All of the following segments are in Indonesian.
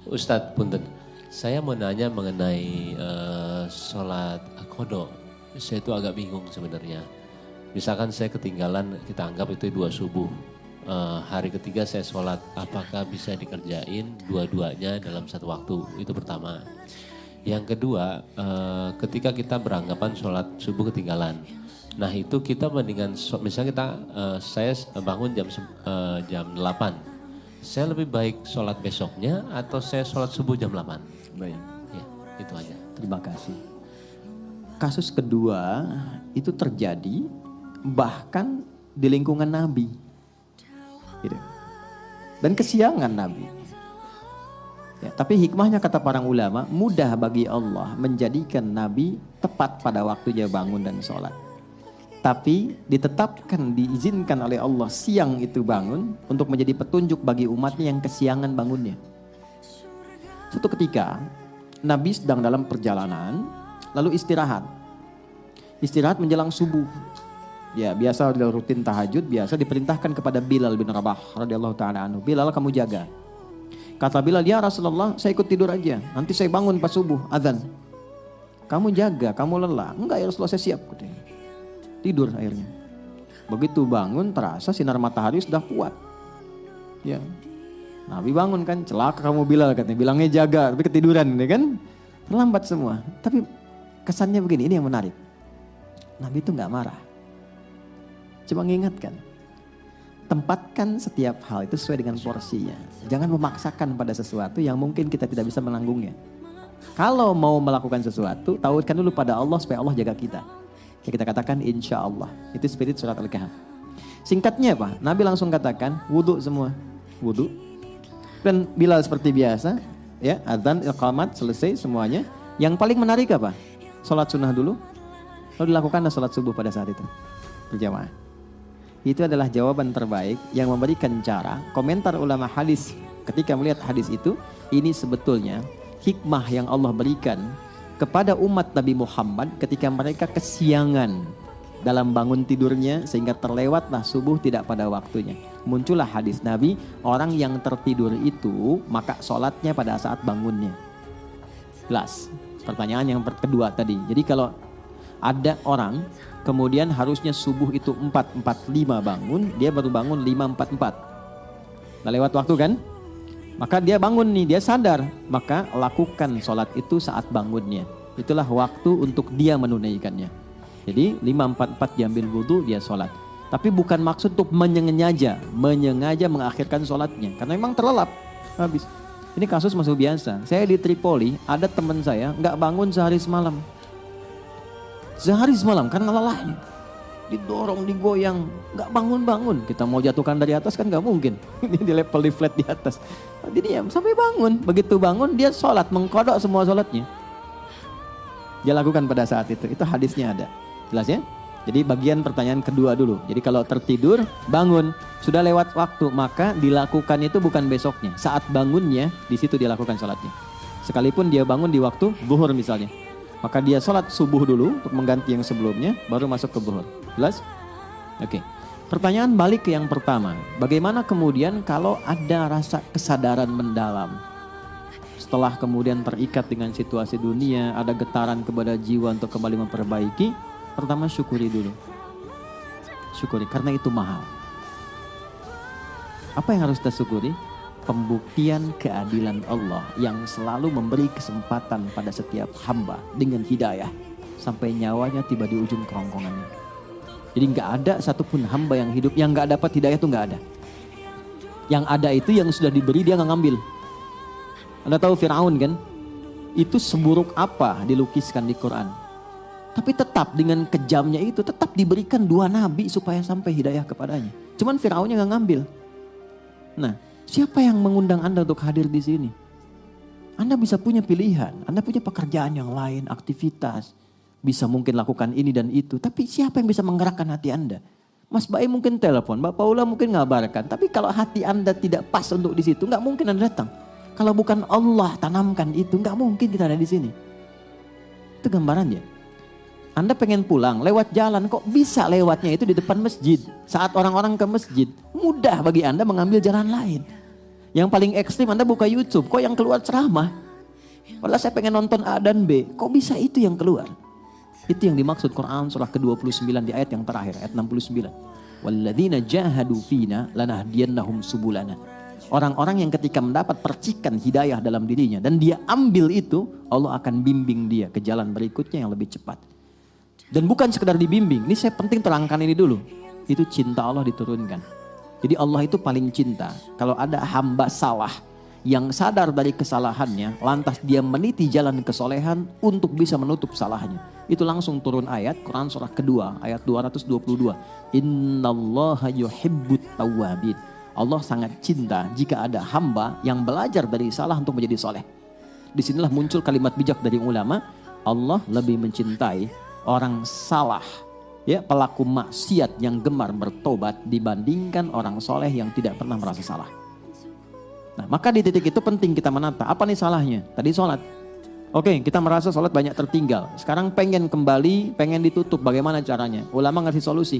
Ustadz Punten, saya mau nanya mengenai sholat qodho. Saya itu agak bingung sebenarnya. Misalkan saya ketinggalan, kita anggap itu 2 subuh. Hari ketiga saya sholat, apakah bisa dikerjain dua-duanya dalam satu waktu? Itu pertama. Yang kedua, ketika kita beranggapan sholat subuh ketinggalan. Nah itu kita mendingan, misalnya saya bangun jam 8. Saya lebih baik sholat besoknya atau saya sholat subuh jam 8? Baik. Ya, itu aja. Terima kasih. Kasus kedua itu terjadi bahkan di lingkungan Nabi. Gitu. Dan kesiangan Nabi. Ya, tapi hikmahnya kata para ulama, mudah bagi Allah menjadikan Nabi tepat pada waktunya bangun dan sholat. Tapi ditetapkan, diizinkan oleh Allah siang itu bangun untuk menjadi petunjuk bagi umatnya yang kesiangan bangunnya. Suatu ketika Nabi sedang dalam perjalanan lalu istirahat. Istirahat menjelang subuh. Ya biasa rutin tahajud, biasa diperintahkan kepada Bilal bin Rabah radhiyallahu taala anhu. Bilal, kamu jaga. Kata Bilal, ya Rasulullah saya ikut tidur aja. Nanti saya bangun pas subuh azan. Kamu jaga, kamu lelah. Enggak ya Rasulullah, saya siap. Tidur akhirnya. Begitu bangun terasa sinar matahari sudah kuat. Ya. Nabi bangun kan, celaka kamu Bilal katanya. Bilangnya jaga, tapi ketiduran ya kan. Terlambat semua. Tapi kesannya begini, ini yang menarik. Nabi itu gak marah. Cuma mengingatkan. Tempatkan setiap hal itu sesuai dengan porsinya. Jangan memaksakan pada sesuatu yang mungkin kita tidak bisa menanggungnya. Kalau mau melakukan sesuatu, tauhidkan dulu pada Allah supaya Allah jaga kita. Ya kita katakan insya Allah. Itu spirit surat Al-Kahf. Singkatnya apa? Nabi langsung katakan wudhu semua. Wudhu. Dan Bilal seperti biasa. Ya, adzan, iqamat, selesai semuanya. Yang paling menarik apa? Sholat sunnah dulu. Lalu dilakukanlah sholat subuh pada saat itu. Berjamaah. Itu adalah jawaban terbaik yang memberikan cara. Komentar ulama hadis ketika melihat hadis itu. Ini sebetulnya hikmah yang Allah berikan kepada umat Nabi Muhammad ketika mereka kesiangan dalam bangun tidurnya sehingga terlewatlah subuh tidak pada waktunya. Muncullah hadis Nabi, orang yang tertidur itu maka sholatnya pada saat bangunnya. Jelas. Pertanyaan yang kedua tadi. Jadi kalau ada orang kemudian harusnya subuh itu 4.45 bangun, dia baru bangun 5.44. Nah lewat waktu kan? Maka dia bangun nih, dia sadar. Maka lakukan sholat itu saat bangunnya. Itulah waktu untuk dia menunaikannya. Jadi 5.44 diambil wudhu, dia sholat. Tapi bukan maksud untuk menyengaja mengakhirkan sholatnya. Karena memang terlelap, habis. Ini kasus masuk biasa. Saya di Tripoli, ada teman saya nggak bangun sehari semalam. Sehari semalam karena lelahnya. Didorong, digoyang, nggak bangun-bangun. Kita mau jatuhkan dari atas kan nggak mungkin. Ini di level di flat di atas. Dia diam sampai bangun. Begitu bangun dia sholat, mengkodok semua sholatnya. Dia lakukan pada saat itu. Itu hadisnya ada. Jelas ya? Jadi bagian pertanyaan kedua dulu. Jadi kalau tertidur, bangun. Sudah lewat waktu, maka dilakukan itu bukan besoknya. Saat bangunnya, di situ dia lakukan sholatnya. Sekalipun dia bangun di waktu zuhur misalnya. Maka dia sholat subuh dulu untuk mengganti yang sebelumnya, baru masuk ke zuhur. Jelas? Oke. Pertanyaan balik ke yang pertama. Bagaimana kemudian kalau ada rasa kesadaran mendalam? Setelah kemudian terikat dengan situasi dunia, ada getaran kepada jiwa untuk kembali memperbaiki. Pertama syukuri dulu. Syukuri, karena itu mahal. Apa yang harus kita syukuri? Pembuktian keadilan Allah yang selalu memberi kesempatan pada setiap hamba dengan hidayah sampai nyawanya tiba di ujung kerongkongannya. Jadi nggak ada satupun hamba yang hidup yang nggak dapat hidayah, itu nggak ada. Yang ada itu yang sudah diberi dia nggak ngambil. Anda tahu Firaun kan? Itu seburuk apa dilukiskan di Quran. Tapi tetap dengan kejamnya itu tetap diberikan 2 nabi supaya sampai hidayah kepadanya. Cuman Firaunnya nggak ngambil. Nah, siapa yang mengundang Anda untuk hadir di sini? Anda bisa punya pilihan, Anda punya pekerjaan yang lain, aktivitas. Bisa mungkin lakukan ini dan itu. Tapi siapa yang bisa menggerakkan hati Anda? Mas Bae mungkin telepon, Mbak Paula mungkin ngabarkan. Tapi kalau hati Anda tidak pas untuk di situ, nggak mungkin Anda datang. Kalau bukan Allah tanamkan itu, nggak mungkin kita ada di sini. Itu gambarannya. Anda pengen pulang, lewat jalan, kok bisa lewatnya itu di depan masjid. Saat orang-orang ke masjid, mudah bagi Anda mengambil jalan lain. Yang paling ekstrim Anda buka YouTube, kok yang keluar ceramah? Padahal saya pengen nonton A dan B, kok bisa itu yang keluar? Itu yang dimaksud Quran surah ke-29 di ayat yang terakhir, ayat 69. Walladzina jahadu fina lanahdiyannahum subulana. Orang-orang yang ketika mendapat percikan hidayah dalam dirinya dan dia ambil itu, Allah akan bimbing dia ke jalan berikutnya yang lebih cepat. Dan bukan sekedar dibimbing, ini saya penting terangkan ini dulu. Itu cinta Allah diturunkan. Jadi Allah itu paling cinta kalau ada hamba salah yang sadar dari kesalahannya, lantas dia meniti jalan kesolehan untuk bisa menutup salahnya. Itu langsung turun ayat Quran surah kedua ayat 222. Innallaha yuhibbut tawwabin. Allah sangat cinta jika ada hamba yang belajar dari salah untuk menjadi soleh. Disinilah muncul kalimat bijak dari ulama, Allah lebih mencintai orang salah, ya, pelaku maksiat yang gemar bertobat dibandingkan orang soleh yang tidak pernah merasa salah. Nah, maka di titik itu penting kita menata, apa nih salahnya? Tadi sholat. Oke, kita merasa sholat banyak tertinggal. Sekarang pengen kembali, pengen ditutup, bagaimana caranya? Ulama ngasih solusi.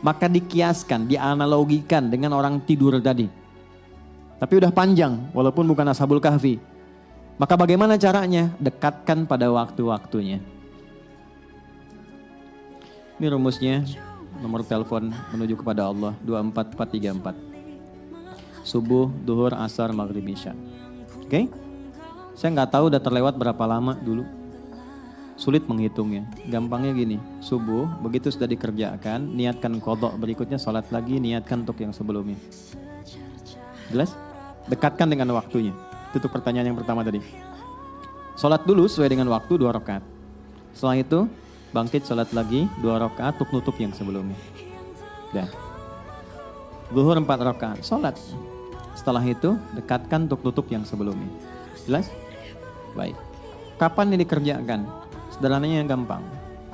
Maka dikiaskan, dianalogikan dengan orang tidur tadi. Tapi udah panjang, walaupun bukan Ashabul Kahfi. Maka bagaimana caranya? Dekatkan pada waktu-waktunya. Ini rumusnya, nomor telepon menuju kepada Allah 24434. Subuh, duhur, asar, maghrib, isya. Oke? Saya nggak tahu udah terlewat berapa lama dulu. Sulit menghitungnya. Gampangnya gini, subuh begitu sudah dikerjakan, niatkan qadha, berikutnya sholat lagi, niatkan untuk yang sebelumnya. Jelas? Dekatkan dengan waktunya. Itu pertanyaan yang pertama tadi. Sholat dulu sesuai dengan waktu 2 rakaat. Setelah itu bangkit sholat lagi 2 rakaat untuk nutup yang sebelumnya. Dah. Zuhur 4 rakaat, sholat. Setelah itu dekatkan untuk tutup yang sebelumnya. Jelas? Baik. Kapan ini dikerjakan? Sederhananya gampang.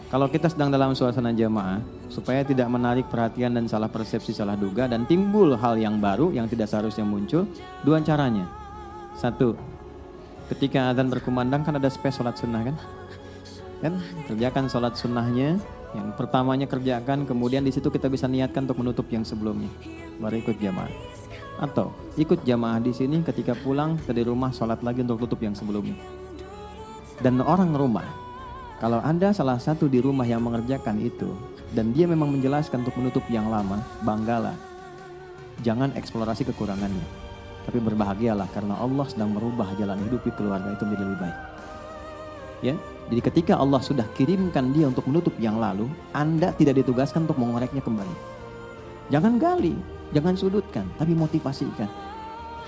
Kalau kita sedang dalam suasana jamaah, supaya tidak menarik perhatian dan salah persepsi, salah duga, dan timbul hal yang baru yang tidak seharusnya muncul, 2 caranya. 1, ketika azan berkumandang kan ada space sholat sunnah kan? Kerjakan sholat sunnahnya, yang pertamanya kerjakan, kemudian di situ kita bisa niatkan untuk menutup yang sebelumnya, baru ikut jamaah. Atau ikut jamaah di sini, ketika pulang dari rumah sholat lagi untuk tutup yang sebelumnya. Dan orang rumah, kalau ada salah satu di rumah yang mengerjakan itu dan dia memang menjelaskan untuk menutup yang lama, banggalah. Jangan eksplorasi kekurangannya, tapi berbahagialah karena Allah sedang merubah jalan hidup di keluarga itu menjadi lebih baik. Ya, jadi ketika Allah sudah kirimkan dia untuk menutup yang lalu, Anda tidak ditugaskan untuk mengoreknya kembali. Jangan gali, jangan sudutkan, tapi motivasikan.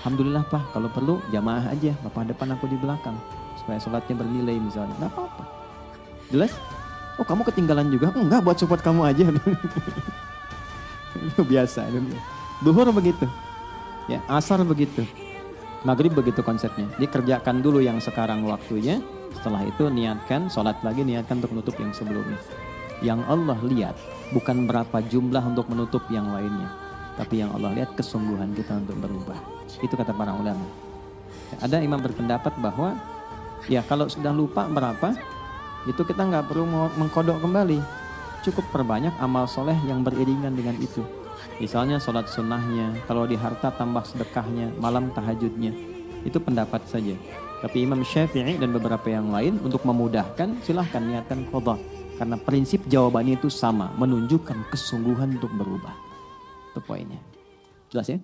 Alhamdulillah Pak, kalau perlu jamaah aja, Bapak depan aku di belakang, supaya sholatnya bernilai misalnya. Nggak apa-apa. Jelas? Oh kamu ketinggalan juga? Enggak, buat support kamu aja. Itu biasa. Duhur begitu. Ya, asar begitu. Maghrib begitu konsepnya. Dikerjakan dulu yang sekarang waktunya. Setelah itu niatkan, sholat lagi, niatkan untuk menutup yang sebelumnya. Yang Allah lihat bukan berapa jumlah untuk menutup yang lainnya, tapi yang Allah lihat kesungguhan kita untuk berubah. Itu kata para ulama. Ada imam berpendapat bahwa ya kalau sudah lupa berapa, itu kita nggak perlu mengkodok kembali. Cukup perbanyak amal soleh yang beriringan dengan itu. Misalnya sholat sunnahnya, kalau di harta tambah sedekahnya, malam tahajudnya. Itu pendapat saja. Tapi Imam Syafi'i dan beberapa yang lain untuk memudahkan silahkan niatkan qadha. Karena prinsip jawabannya itu sama, menunjukkan kesungguhan untuk berubah. Itu poinnya. Jelas ya?